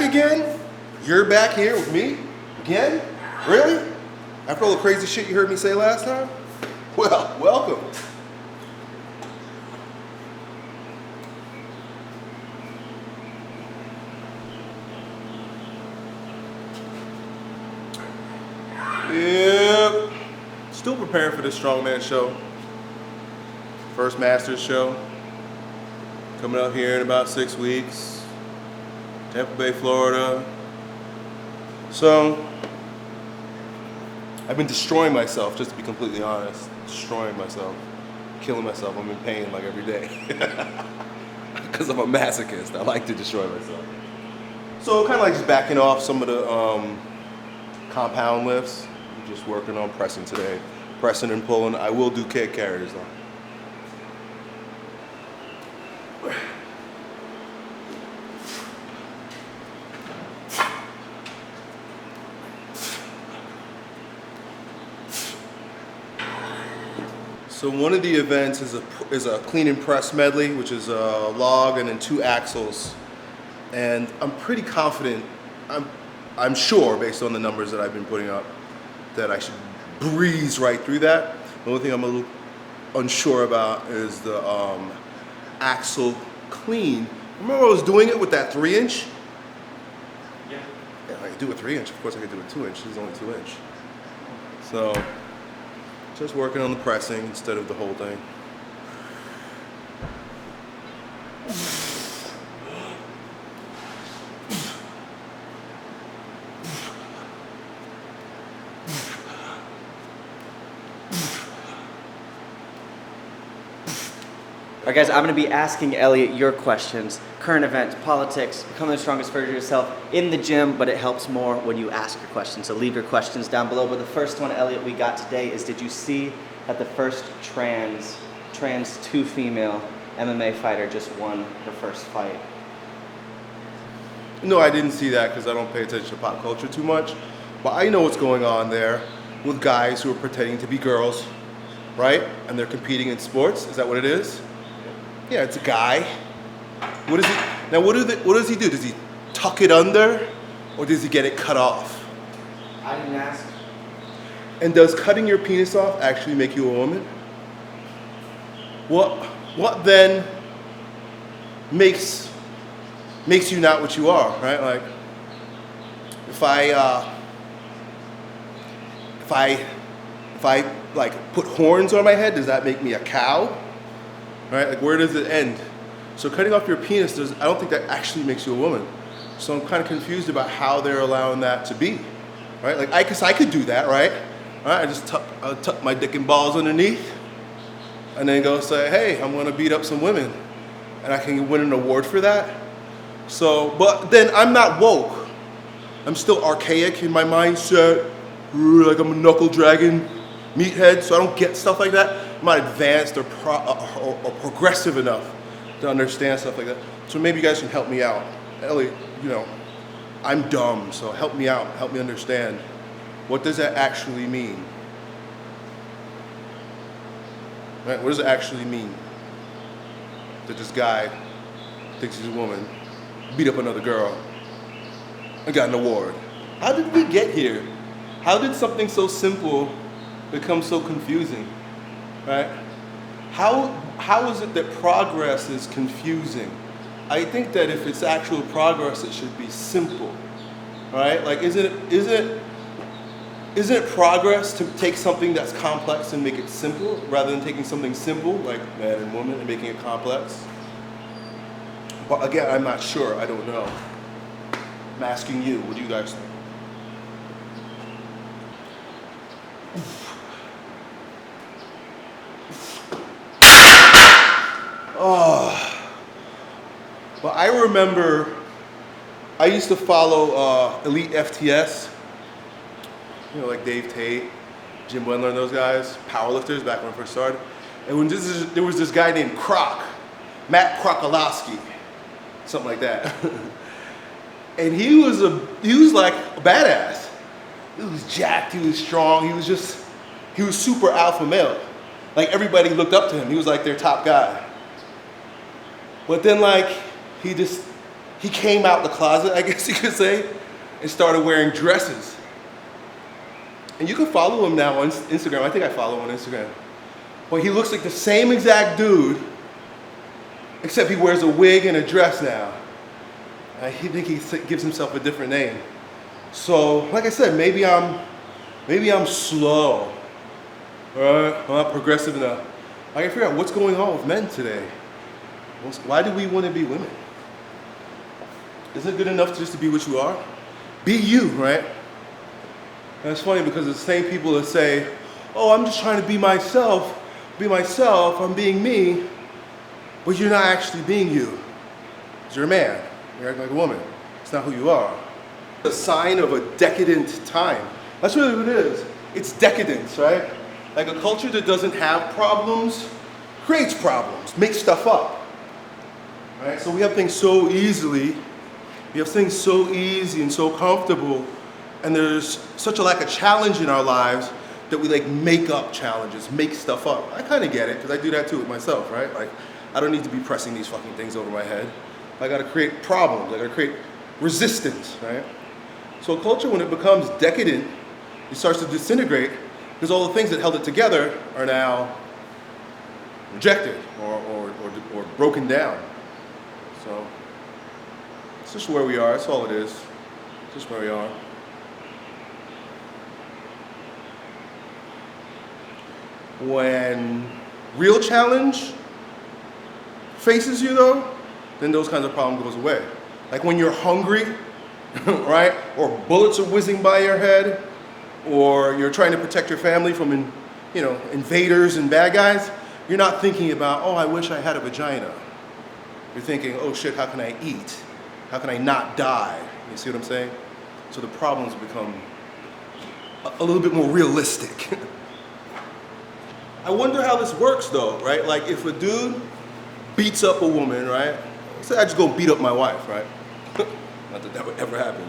again? You're back here with me? Again? Really? After all the crazy shit you heard me say last time? Well, welcome. Yep. Still preparing for this strongman show. First Masters show. Coming up here in about 6 weeks. Tampa Bay, Florida. So, I've been destroying myself, just to be completely honest. Destroying myself. Killing myself. I'm in pain like every day. Because I'm a masochist. I like to destroy myself. So, kind of like just backing off some of the compound lifts. I'm just working on pressing today. Pressing and pulling. I will do keg carries though. So one of the events is a clean and press medley, which is a log and then 2 axles. And I'm pretty confident, I'm sure based on the numbers that I've been putting up, that I should breeze right through that. The only thing I'm a little unsure about is the axle clean. Remember I was doing it with that 3-inch? Yeah. Yeah, I could do a 3-inch. Of course I could do a 2-inch. This is only 2-inch. So, just working on the pressing instead of the whole thing. All right, guys, I'm going to be asking Elliott your questions. Current events, politics, becoming the strongest version of yourself in the gym, but it helps more when you ask your questions. So leave your questions down below. But the first one, Elliott, we got today is, did you see that the first trans 2 female MMA fighter just won her first fight? No, I didn't see that because I don't pay attention to pop culture too much. But I know what's going on there with guys who are pretending to be girls, right? And they're competing in sports. Is that what it is? Yeah, it's a guy. What is he? Now, what does he do? Does he tuck it under, or does he get it cut off? I didn't ask. And does cutting your penis off actually make you a woman? What then makes you not what you are, right? Like, if I like put horns on my head, does that make me a cow? Right? Like, where does it end? So cutting off your penis, I don't think that actually makes you a woman. So I'm kind of confused about how they're allowing that to be, right? Like, I could do that, right? I just tuck my dick and balls underneath, and then go say, hey, I'm gonna beat up some women, and I can win an award for that. So, but then I'm not woke. I'm still archaic in my mindset, like I'm a knuckle dragon meathead, so I don't get stuff like that. I'm not advanced or progressive enough to understand stuff like that. So maybe you guys can help me out. Ellie, you know, I'm dumb, so help me out, help me understand. What does that actually mean? Right? What does it actually mean that this guy thinks he's a woman, beat up another girl, and got an award? How did we get here? How did something so simple become so confusing? Right? How is it that progress is confusing? I think that if it's actual progress, it should be simple, right? Like, isn't it progress to take something that's complex and make it simple, rather than taking something simple, like man and woman, and making it complex? But again, I'm not sure. I don't know. I'm asking you. What do you guys think? Oh, well, I remember I used to follow Elite FTS, you know, like Dave Tate, Jim Wendler and those guys, powerlifters back when I first started. And when there was this guy named Matt Krokolowski, something like that. And he was like a badass. He was jacked, he was strong, he was super alpha male. Like, everybody looked up to him. He was like their top guy. But then, like, he he came out the closet, I guess you could say, and started wearing dresses. And you can follow him now on Instagram. I think I follow him on Instagram. But he looks like the same exact dude, except he wears a wig and a dress now. I think he gives himself a different name. So, like I said, maybe I'm slow. I'm not progressive enough. I can figure out what's going on with men today. Why do we want to be women? Isn't it good enough just to be what you are? Be you, right? And it's funny because it's the same people that say, oh, I'm just trying to be myself, I'm being me, but you're not actually being you. Because you're a man, you're acting like a woman. It's not who you are. It's a sign of a decadent time. That's really what it is. It's decadence, right? Like a culture that doesn't have problems creates problems, makes stuff up. Right? So we have things so easily, we have things so easy and so comfortable, and there's such a lack of challenge in our lives that we like make up challenges, make stuff up. I kind of get it, because I do that too with myself, right? Like, I don't need to be pressing these fucking things over my head. I gotta create problems, I gotta create resistance, right? So culture, when it becomes decadent, it starts to disintegrate, because all the things that held it together are now rejected or broken down. So it's just where we are, that's all it is. It's just where we are. When real challenge faces you though, then those kinds of problems goes away. Like when you're hungry, right? Or bullets are whizzing by your head, or you're trying to protect your family from invaders and bad guys, you're not thinking about, oh, I wish I had a vagina. You're thinking, oh shit, how can I eat? How can I not die? You see what I'm saying? So the problems become a little bit more realistic. I wonder how this works though, right? Like if a dude beats up a woman, right? Say I just go beat up my wife, right? Not that that would ever happen.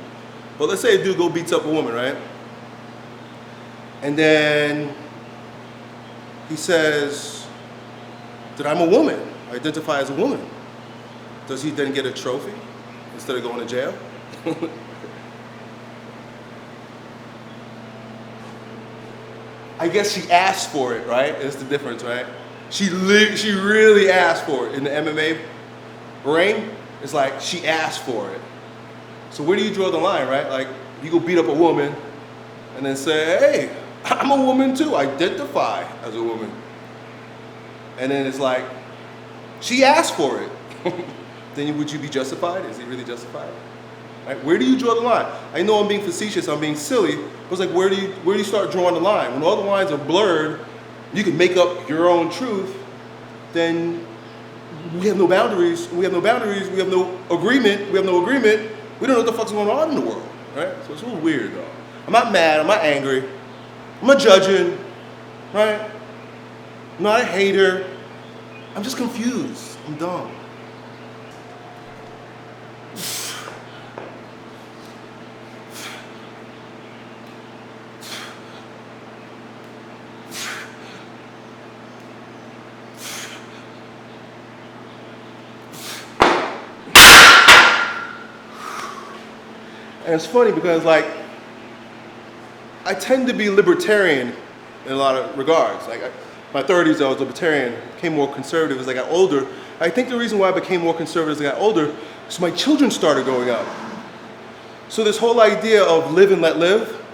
But let's say a dude beats up a woman, right? And then he says that I'm a woman, I identify as a woman. Does he then get a trophy instead of going to jail? I guess she asked for it, right? That's the difference, right? She really asked for it. In the MMA ring, it's like she asked for it. So where do you draw the line, right? Like you go beat up a woman and then say, hey, I'm a woman too, identify as a woman. And then it's like, she asked for it. Then would you be justified? Is it really justified? Right? Where do you draw the line? I know I'm being facetious, I'm being silly, but it's like where do you start drawing the line? When all the lines are blurred, you can make up your own truth, then we have no boundaries, we have no agreement, we don't know what the fuck's going on in the world, right? So it's a little weird though. I'm not mad, I'm not angry, I'm not judging, right? I'm not a hater, I'm just confused, I'm dumb. And it's funny because like, I tend to be libertarian in a lot of regards. Like my 30s, I was libertarian, became more conservative as I got older. I think the reason why I became more conservative as I got older is my children started growing up. So this whole idea of live and let live,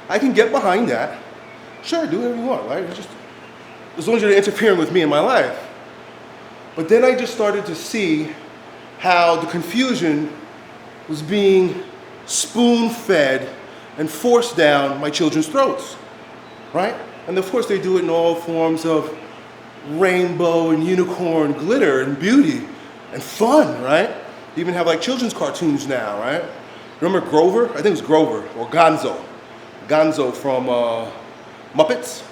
I can get behind that. Sure, do whatever you want, right? Just, as long as you're not interfering with me in my life. But then I just started to see how the confusion was being spoon-fed and forced down my children's throats, right? And of course they do it in all forms of rainbow and unicorn glitter and beauty and fun, right? They even have like children's cartoons now, right? Remember Grover? I think it was Grover or Gonzo. Gonzo from Muppets.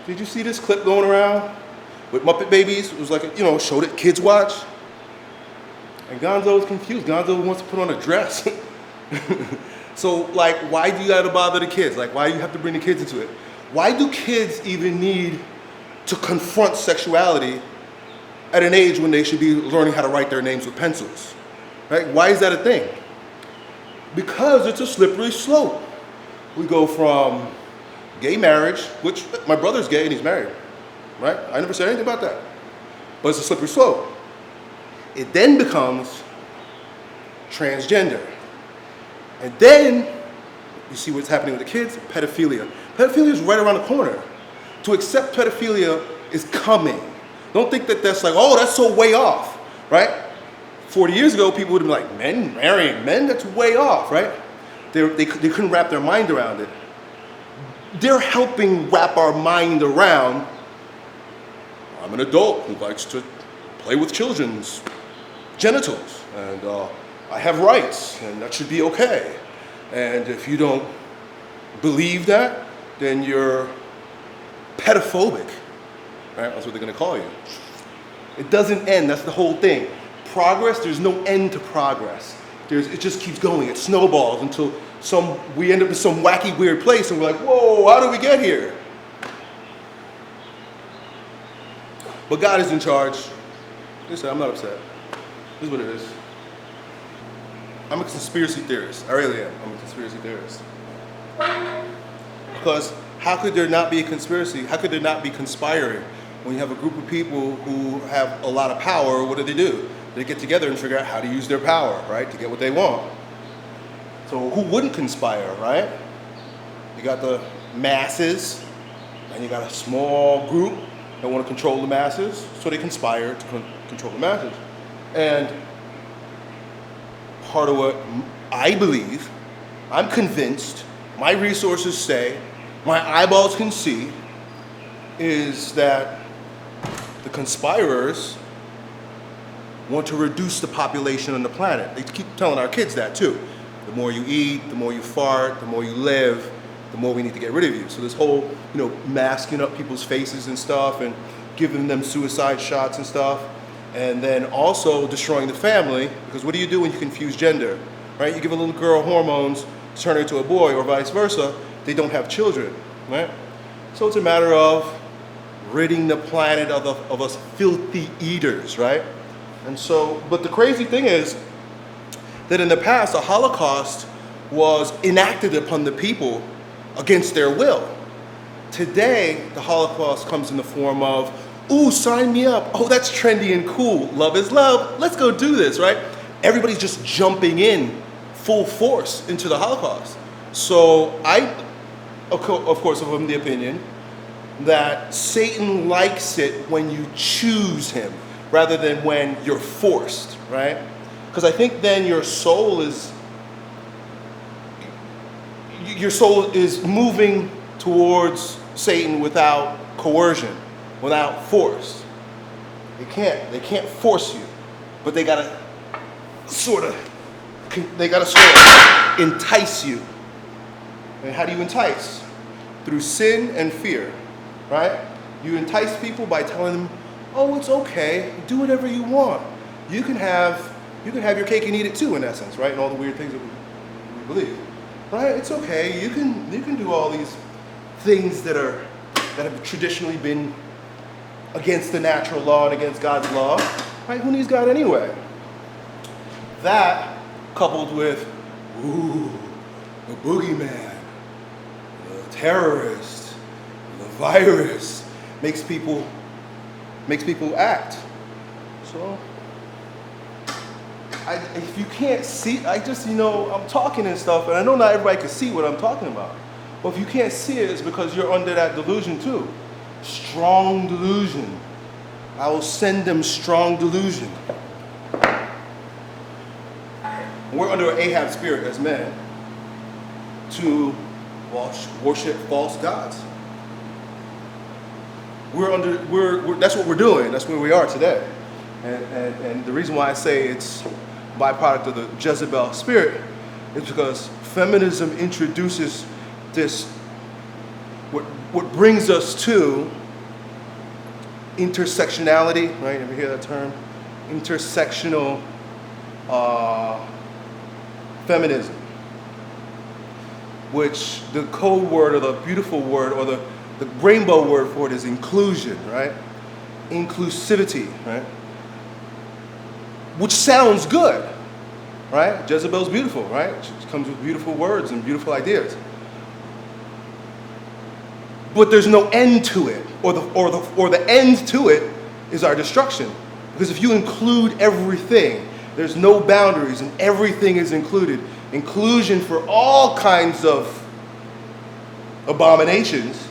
Did you see this clip going around with Muppet Babies? It was like a show that kids watch. And Gonzo was confused. Gonzo wants to put on a dress. So like, why do you gotta bother the kids? Like, why do you have to bring the kids into it? Why do kids even need to confront sexuality at an age when they should be learning how to write their names with pencils? right? Why is that a thing? Because it's a slippery slope. We go from gay marriage, which my brother's gay and he's married, right? I never said anything about that. But it's a slippery slope. It then becomes transgender. And then you see what's happening with the kids, pedophilia. Pedophilia is right around the corner. To accept pedophilia is coming. Don't think that that's like, oh, that's so way off, right? 40 years ago, people would have been like, men marrying men, that's way off, right? They couldn't wrap their mind around it. They're helping wrap our mind around, I'm an adult who likes to play with children's genitals, and I have rights, and that should be okay. And if you don't believe that, then you're pedophobic, right? That's what they're gonna call you. It doesn't end, that's the whole thing. Progress, there's no end to progress. It just keeps going, it snowballs until we end up in some wacky, weird place and we're like, whoa, how did we get here? But God is in charge. Listen, I'm not upset. This is what it is. I'm a conspiracy theorist, I really am. I'm a conspiracy theorist. Because how could there not be a conspiracy? How could there not be conspiring? When you have a group of people who have a lot of power, what do? They get together and figure out how to use their power, right, to get what they want. So who wouldn't conspire, right? You got the masses, and you got a small group that want to control the masses, so they conspire to control the masses. And part of what I believe, I'm convinced, my resources say, my eyeballs can see, is that the conspirers want to reduce the population on the planet. They keep telling our kids that too. The more you eat, the more you fart, the more you live, the more we need to get rid of you. So this whole, masking up people's faces and stuff and giving them suicide shots and stuff. And then also destroying the family, because what do you do when you confuse gender, right? You give a little girl hormones, turn her into a boy, or vice versa, they don't have children, right? So it's a matter of ridding the planet of us filthy eaters, right? And so, but the crazy thing is that in the past, the Holocaust was enacted upon the people against their will. Today, the Holocaust comes in the form of, ooh, sign me up. Oh, that's trendy and cool. Love is love. Let's go do this, right? Everybody's just jumping in full force into the Holocaust. So I, of course, am of the opinion that Satan likes it when you choose him rather than when you're forced, right? Because I think then your soul is moving towards Satan without coercion, without force. They can't force you, but they gotta sort of entice you. And how do you entice? Through sin and fear, right? You entice people by telling them, oh, it's okay, do whatever you want. You can have your cake and eat it too, in essence, right? And all the weird things that we believe, right? It's okay. You can do all these things that have traditionally been against the natural law and against God's law, right? Who needs God anyway? That coupled with, ooh, the boogeyman, the terrorist, the virus, makes people act. So, if you can't see, I'm talking and stuff, and I know not everybody can see what I'm talking about. But if you can't see it, it's because you're under that delusion too. Strong delusion. I will send them strong delusion. We're under an Ahab spirit as men to worship false gods. That's what we're doing. That's where we are today. And the reason why I say it's byproduct of the Jezebel spirit is because feminism introduces this, what brings us to intersectionality, right? Ever hear that term? Intersectional feminism, which the code word or the beautiful word or the rainbow word for it is inclusion, right? Inclusivity, right? Which sounds good, right? Jezebel's beautiful, right? She comes with beautiful words and beautiful ideas. But there's no end to it, or the end to it is our destruction. Because if you include everything, there's no boundaries and everything is included. Inclusion for all kinds of abominations.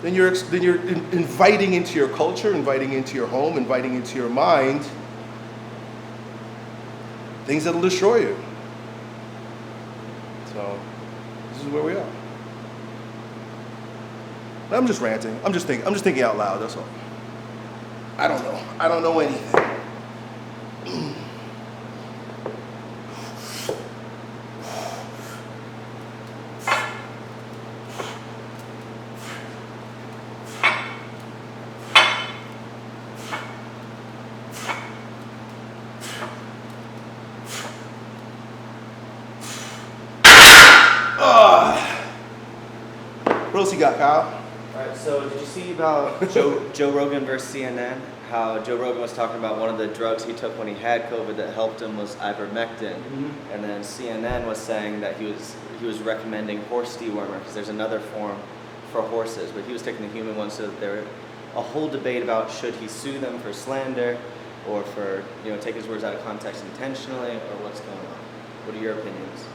Then you're inviting into your culture, inviting into your home, inviting into your mind things that'll destroy you. So this is where we are. I'm just ranting. I'm just thinking out loud. That's all. I don't know. I don't know anything. What else you got, Kyle? All right, so did you see about Joe Rogan versus CNN? How Joe Rogan was talking about one of the drugs he took when he had COVID that helped him was ivermectin, and then CNN was saying that he was recommending horse dewormer because there's another form for horses, but he was taking the human one. So that there was a whole debate about should he sue them for slander or for taking his words out of context intentionally, or what's going on. What are your opinions?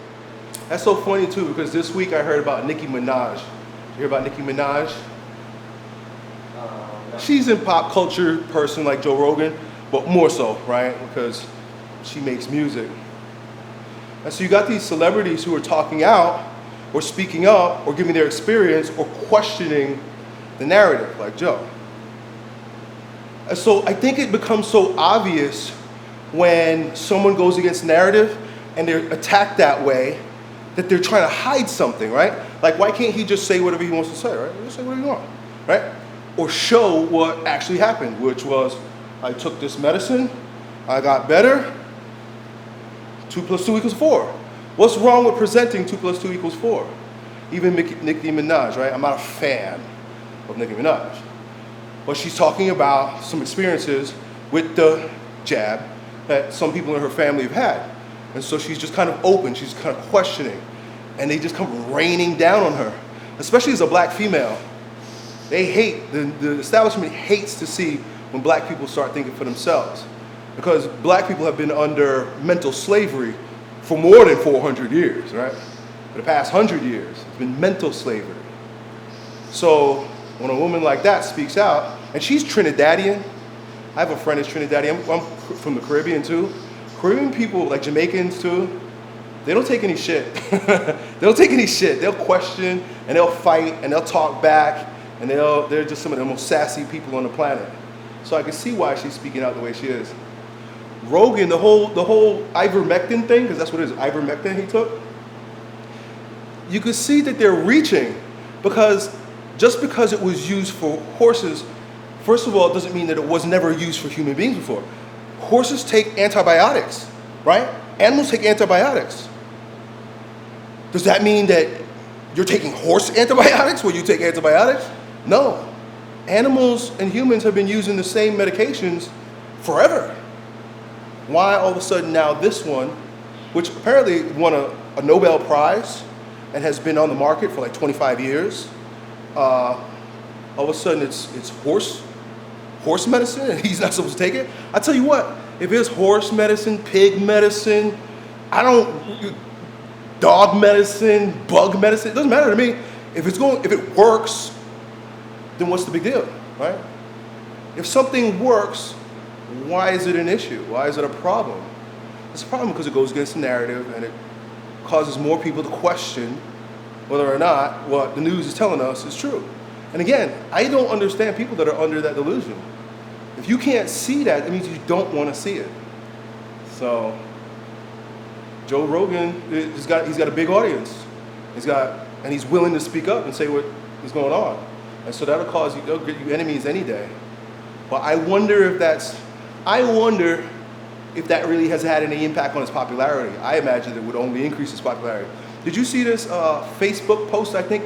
That's so funny too, because this week I heard about Nicki Minaj. You hear about Nicki Minaj? No. She's a pop culture person like Joe Rogan, but more so, right? Because she makes music. And so you got these celebrities who are talking out or speaking up or giving their experience or questioning the narrative, like Joe. And so I think it becomes so obvious when someone goes against narrative and they're attacked that way that they're trying to hide something, right? Like, why can't he just say whatever he wants to say, right? Just say whatever you want, right? Or show what actually happened, which was, I took this medicine, I got better, 2 + 2 = 4. What's wrong with presenting 2 + 2 = 4? Even Nicki Minaj, right? I'm not a fan of Nicki Minaj. But she's talking about some experiences with the jab that some people in her family have had. And so she's just kind of open, she's kind of questioning. And they just come raining down on her, especially as a black female. They hate, the establishment hates to see when black people start thinking for themselves. Because black people have been under mental slavery for more than 400 years, right? For the past 100 years, it's been mental slavery. So when a woman like that speaks out, and she's Trinidadian, I have a friend who's Trinidadian, I'm from the Caribbean too. Caribbean people, like Jamaicans too, they don't take any shit. They don't take any shit. They'll question and they'll fight and they'll talk back and they're just some of the most sassy people on the planet. So I can see why she's speaking out the way she is. Rogan, the whole ivermectin thing, because that's what it is, ivermectin he took. You could see that they're reaching because just because it was used for horses, first of all, it doesn't mean that it was never used for human beings before. Horses take antibiotics, right? Animals take antibiotics. Does that mean that you're taking horse antibiotics when you take antibiotics? No. Animals and humans have been using the same medications forever. Why all of a sudden now this one, which apparently won a Nobel Prize and has been on the market for like 25 years, all of a sudden it's horse medicine and he's not supposed to take it? I tell you what, if it's horse medicine, pig medicine, dog medicine, bug medicine, it doesn't matter to me. If it works, then what's the big deal, right? If something works, why is it an issue? Why is it a problem? It's a problem because it goes against the narrative and it causes more people to question whether or not what the news is telling us is true. And again, I don't understand people that are under that delusion. If you can't see that, it means you don't want to see it. So Joe Rogan, he's got a big audience. And he's willing to speak up and say what is going on. And so that'll get you enemies any day. But I wonder if that really has had any impact on his popularity. I imagine it would only increase his popularity. Did you see this Facebook post, I think,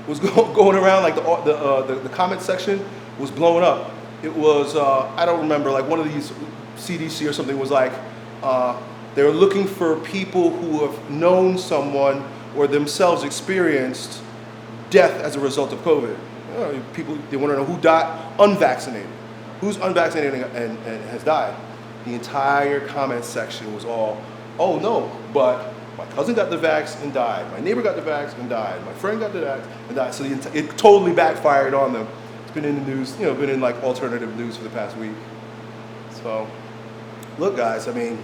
was going around, like the comment section was blowing up. It was, I don't remember, like one of these CDC or something was like, They're looking for people who have known someone or themselves experienced death as a result of COVID. You know, people, they want to know who died unvaccinated. Who's unvaccinated and has died? The entire comment section was all, oh no, but my cousin got the vax and died. My neighbor got the vax and died. My friend got the vax and died. So it totally backfired on them. It's been in the news, you know, been in like alternative news for the past week. So, look guys, I mean,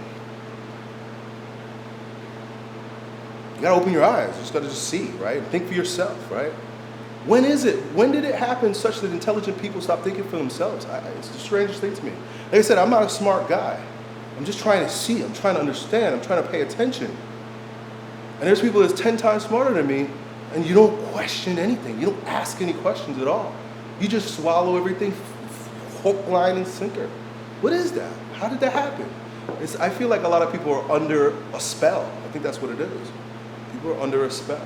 you gotta open your eyes. You just gotta just see, right? Think for yourself, right? When is it? When did it happen such that intelligent people stop thinking for themselves? It's the strangest thing to me. Like I said, I'm not a smart guy. I'm just trying to see. I'm trying to understand. I'm trying to pay attention. And there's people that's 10 times smarter than me, and you don't question anything. You don't ask any questions at all. You just swallow everything hook, line, and sinker. What is that? How did that happen? I feel like a lot of people are under a spell. I think that's what it is. People are under a spell.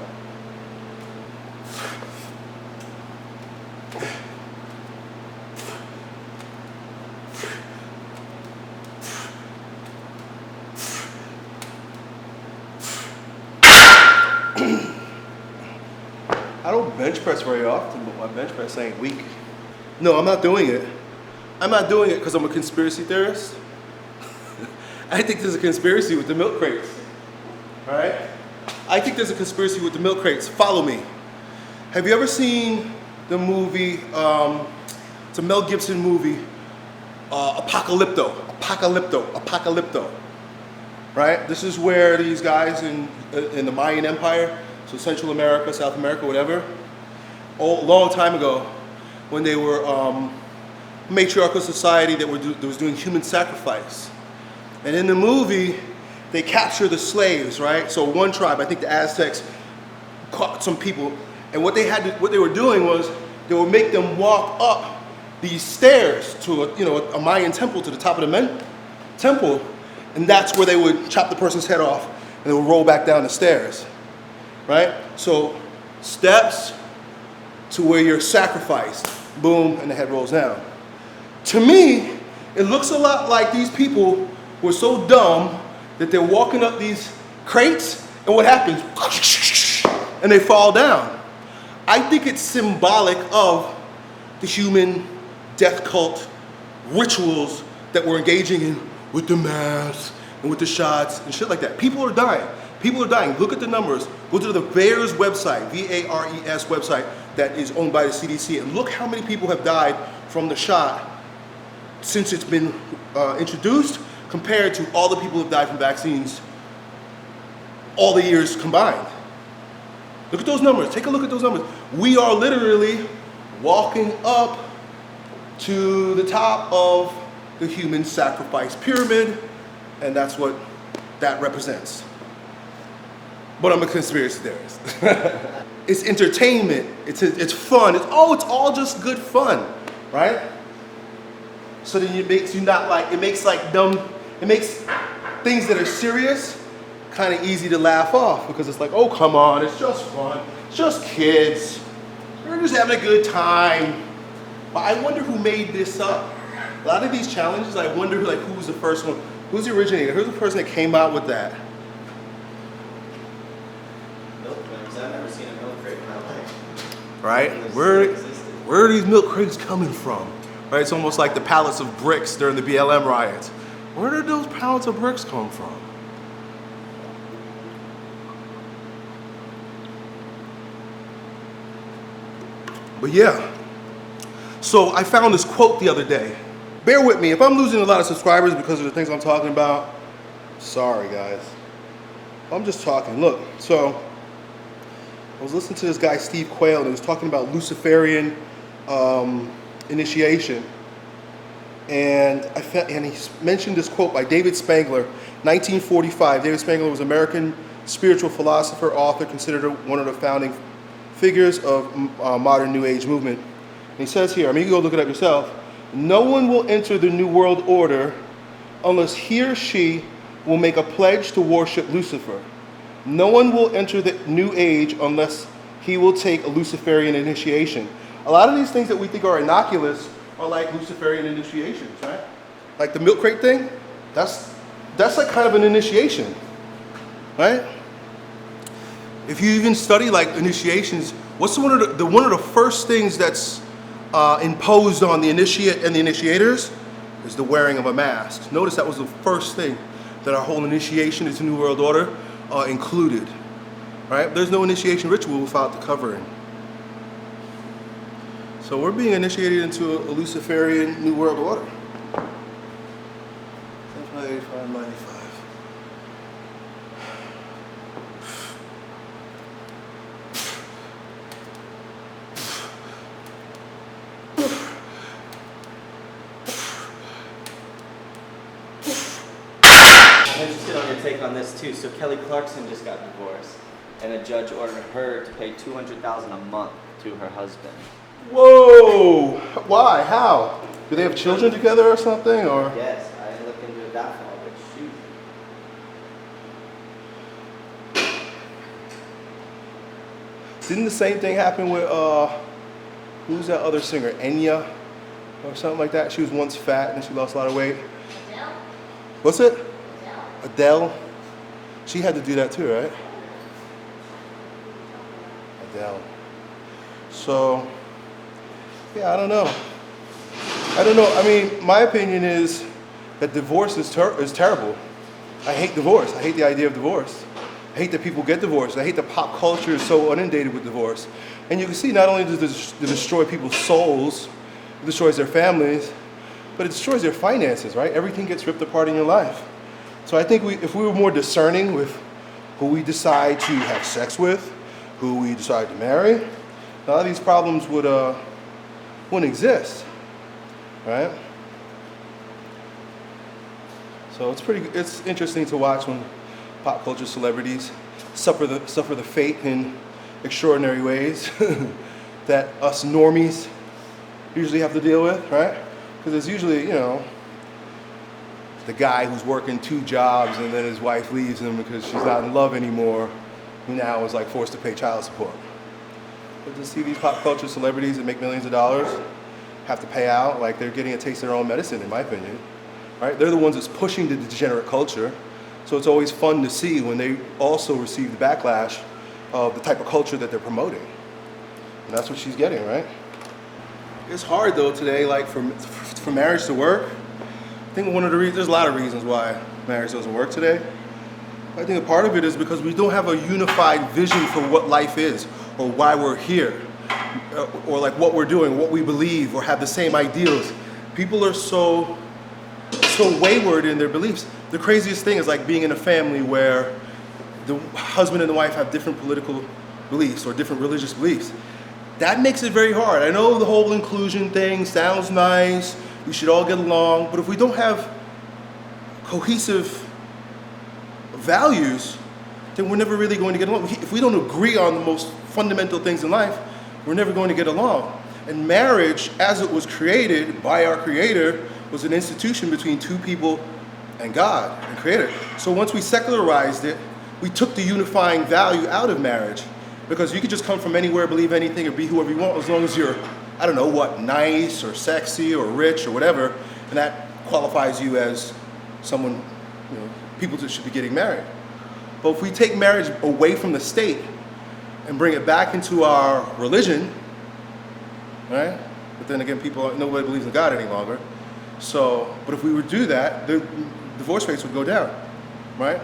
I don't bench press very often, but my bench press ain't weak. No, I'm not doing it. I'm not doing it because I'm a conspiracy theorist. I think there's a conspiracy with the milk crates, right? I think there's a conspiracy with the milk crates. Follow me. Have you ever seen the movie, it's a Mel Gibson movie, Apocalypto, right? This is where these guys in the Mayan Empire, so Central America, South America, whatever, a long time ago, when they were matriarchal society that was doing human sacrifice. And in the movie, they capture the slaves, right? So one tribe, I think the Aztecs, caught some people, and what they were doing was they would make them walk up these stairs to a Mayan temple, to the top of the temple, and that's where they would chop the person's head off and they would roll back down the stairs, right? So steps to where you're sacrificed, boom, and the head rolls down. To me, it looks a lot like these people were so dumb that they're walking up these crates, and what happens? And they fall down. I think it's symbolic of the human death cult rituals that we're engaging in with the masks and with the shots and shit like that. People are dying. People are dying. Look at the numbers. Go to the VAERS website, VARES website that is owned by the CDC, and look how many people have died from the shot since it's been introduced compared to all the people who have died from vaccines all the years combined. Look at those numbers. Take a look at those numbers. We are literally walking up to the top of the human sacrifice pyramid, and that's what that represents. But I'm a conspiracy theorist. It's entertainment. It's fun. It's all just good fun, right? So then it makes things that are serious kind of easy to laugh off, because it's like, oh, come on, it's just fun. It's just kids. We're just having a good time. But I wonder who made this up. A lot of these challenges, I wonder who was the first one. Who's the originator? Who's the person that came out with that? Milk crates. I've never seen a milk crate in my life. Right? Where are these milk crates coming from? Right? It's almost like the pallets of bricks during the BLM riots. Where did those pallets of bricks come from? But yeah, so I found this quote the other day. Bear with me, if I'm losing a lot of subscribers because of the things I'm talking about, sorry guys. I'm just talking. Look, so I was listening to this guy, Steve Quayle, and he was talking about Luciferian initiation. And he mentioned this quote by David Spangler, 1945. David Spangler was an American spiritual philosopher, author, considered one of the founding figures of modern New Age movement. And he says here, I mean, you can go look it up yourself, no one will enter the New World Order unless he or she will make a pledge to worship Lucifer. No one will enter the New Age unless he will take a Luciferian initiation. A lot of these things that we think are innocuous are like Luciferian initiations, right? Like the milk crate thing, that's that's like kind of an initiation, right? If you even study like initiations, what's one of the first things that's imposed on the initiate and the initiators is the wearing of a mask. Notice that was the first thing that our whole initiation into New World Order included, right? There's no initiation ritual without the covering. So we're being initiated into a Luciferian New World Order. 75, 95. I'm interested on your take on this too. So Kelly Clarkson just got divorced, and a judge ordered her to pay $200,000 a month to her husband. Whoa! Why? How? Do they have children together or something? Or Yes, I didn't look into it that far, but shoot. didn't the same thing happen with who's that other singer, Enya, or something like that? She was once fat and she lost a lot of weight. Adele? What's it? Adele. Adele. She had to do that too, right? Adele. So, yeah, I don't know. I mean, my opinion is that divorce is terrible. I hate divorce. I hate the idea of divorce. I hate that people get divorced. I hate that pop culture is so inundated with divorce. And you can see not only does it destroy people's souls, it destroys their families, but it destroys their finances, right? Everything gets ripped apart in your life. So I think if we were more discerning with who we decide to have sex with, who we decide to marry, a lot of these problems wouldn't exist, right? So it's interesting to watch when pop culture celebrities suffer the fate in extraordinary ways that us normies usually have to deal with, right? Because it's usually, the guy who's working 2 jobs and then his wife leaves him because she's not in love anymore, who now is like forced to pay child support. But to see these pop culture celebrities that make millions of dollars have to pay out, like they're getting a taste of their own medicine, in my opinion, right? They're the ones that's pushing the degenerate culture. So it's always fun to see when they also receive the backlash of the type of culture that they're promoting. And that's what she's getting, right? It's hard though today, like for marriage to work. I think one of the reasons, there's a lot of reasons why marriage doesn't work today. I think a part of it is because we don't have a unified vision for what life is, or why we're here, or like what we're doing, what we believe, or have the same ideals. People are so wayward in their beliefs. The craziest thing is like being in a family where the husband and the wife have different political beliefs or different religious beliefs. That makes it very hard. I know the whole inclusion thing sounds nice, we should all get along, but if we don't have cohesive values, then we're never really going to get along. If we don't agree on the most fundamental things in life, we're never going to get along. And marriage, as it was created by our Creator, was an institution between 2 people and God and Creator. So once we secularized it, we took the unifying value out of marriage, because you could just come from anywhere, believe anything, or be whoever you want, as long as you're, I don't know what, nice or sexy or rich or whatever, and that qualifies you as someone, people that should be getting married. But if we take marriage away from the state and bring it back into our religion, right? But then again, nobody believes in God any longer. So, but if we would do that, the divorce rates would go down, right?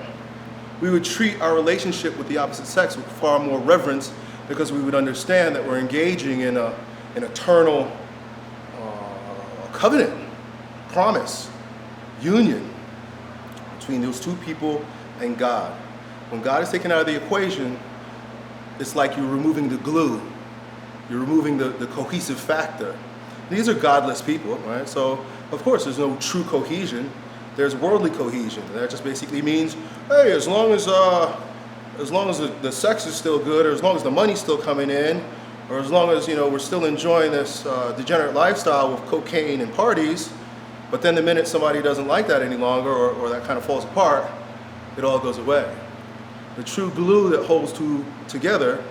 We would treat our relationship with the opposite sex with far more reverence, because we would understand that we're engaging in an eternal covenant, promise, union between those 2 people and God. When God is taken out of the equation, it's like you're removing the glue. You're removing the cohesive factor. These are godless people, right? So, of course, there's no true cohesion. There's worldly cohesion. And that just basically means, hey, as long as the sex is still good, or as long as the money's still coming in, or as long as we're still enjoying this degenerate lifestyle with cocaine and parties, but then the minute somebody doesn't like that any longer, or that kind of falls apart, it all goes away. The true glue that holds 2 together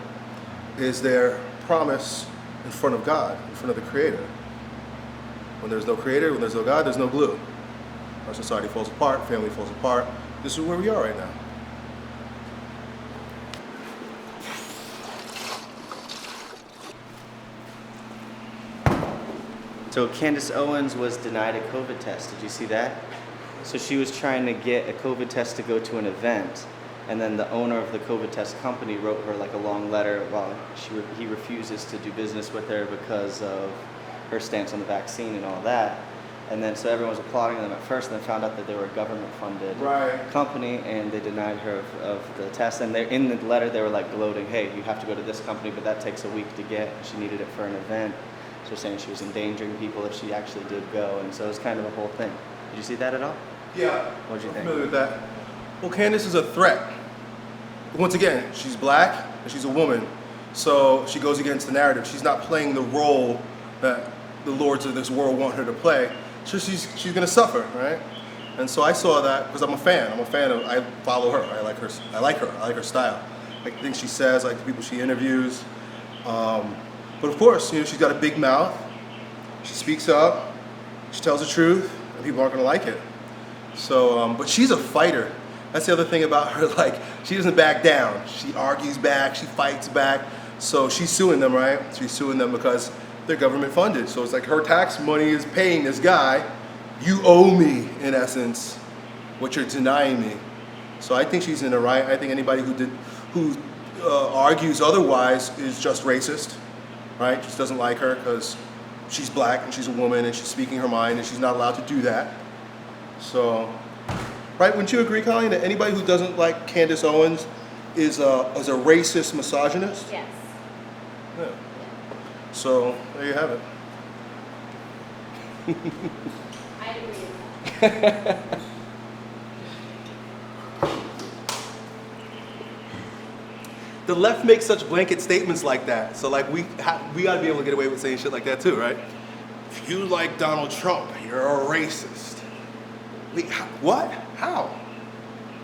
is their promise in front of God, in front of the Creator. When there's no Creator, when there's no God, there's no glue. Our society falls apart, family falls apart. This is where we are right now. So Candace Owens was denied a COVID test. Did you see that? So she was trying to get a COVID test to go to an event, and then the owner of the COVID test company wrote her like a long letter while he refuses to do business with her because of her stance on the vaccine and all that. And then so everyone was applauding them at first, and then found out that they were a government-funded company, and they denied her of the test. And in the letter they were like gloating, hey, you have to go to this company, but that takes a week to get. She needed it for an event. So they're saying she was endangering people if she actually did go, and so it was kind of a whole thing. Did you see that at all? Yeah. What did you think? Familiar with that? Well, Candace is a threat. Once again, she's black and she's a woman, so she goes against the narrative. She's not playing the role that the lords of this world want her to play. So she's gonna suffer, right? And so I saw that because I'm a fan. I follow her. I like her style. I like the things she says, I like the people she interviews. But of course, you know, she's got a big mouth. She speaks up. She tells the truth, and people aren't gonna like it. So, but she's a fighter. That's the other thing about her. Like, she doesn't back down. She argues back. She fights back. So she's suing them, right? She's suing them because they're government funded. So it's like her tax money is paying this guy. You owe me, in essence, what you're denying me. So I think she's in the right. I think anybody who argues otherwise is just racist. Right? Just doesn't like her because she's black and she's a woman and she's speaking her mind and she's not allowed to do that. So, right? Wouldn't you agree, Colleen, that anybody who doesn't like Candace Owens is a racist misogynist? Yes. Yeah. So there you have it. I agree with that. The left makes such blanket statements like that. So like we got to be able to get away with saying shit like that too, right? If you like Donald Trump, you're a racist. Wait, what? How?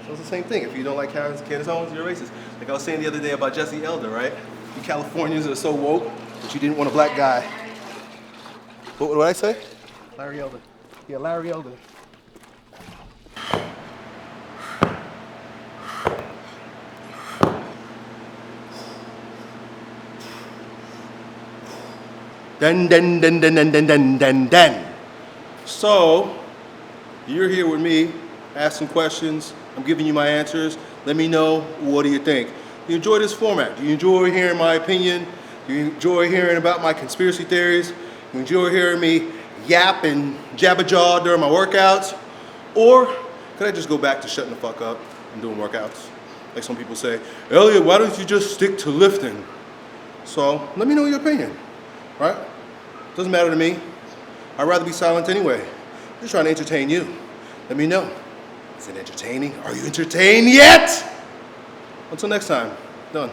So it's the same thing. If you don't like Candace Owens, you're a racist. Like I was saying the other day about Jesse Elder, right? You Californians are so woke that you didn't want a black guy. What did I say? Larry Elder. Yeah, Larry Elder. Dun. So, you're here with me, asking questions. I'm giving you my answers. Let me know, what do you think? You enjoy this format? Do you enjoy hearing my opinion? Do you enjoy hearing about my conspiracy theories? Do you enjoy hearing me yap and jabba-jaw during my workouts? Or could I just go back to shutting the fuck up and doing workouts? Like some people say, Elliot, why don't you just stick to lifting? So, let me know your opinion, right? Doesn't matter to me. I'd rather be silent anyway. I'm just trying to entertain you. Let me know. Is it entertaining? Are you entertained yet? Until next time. Done.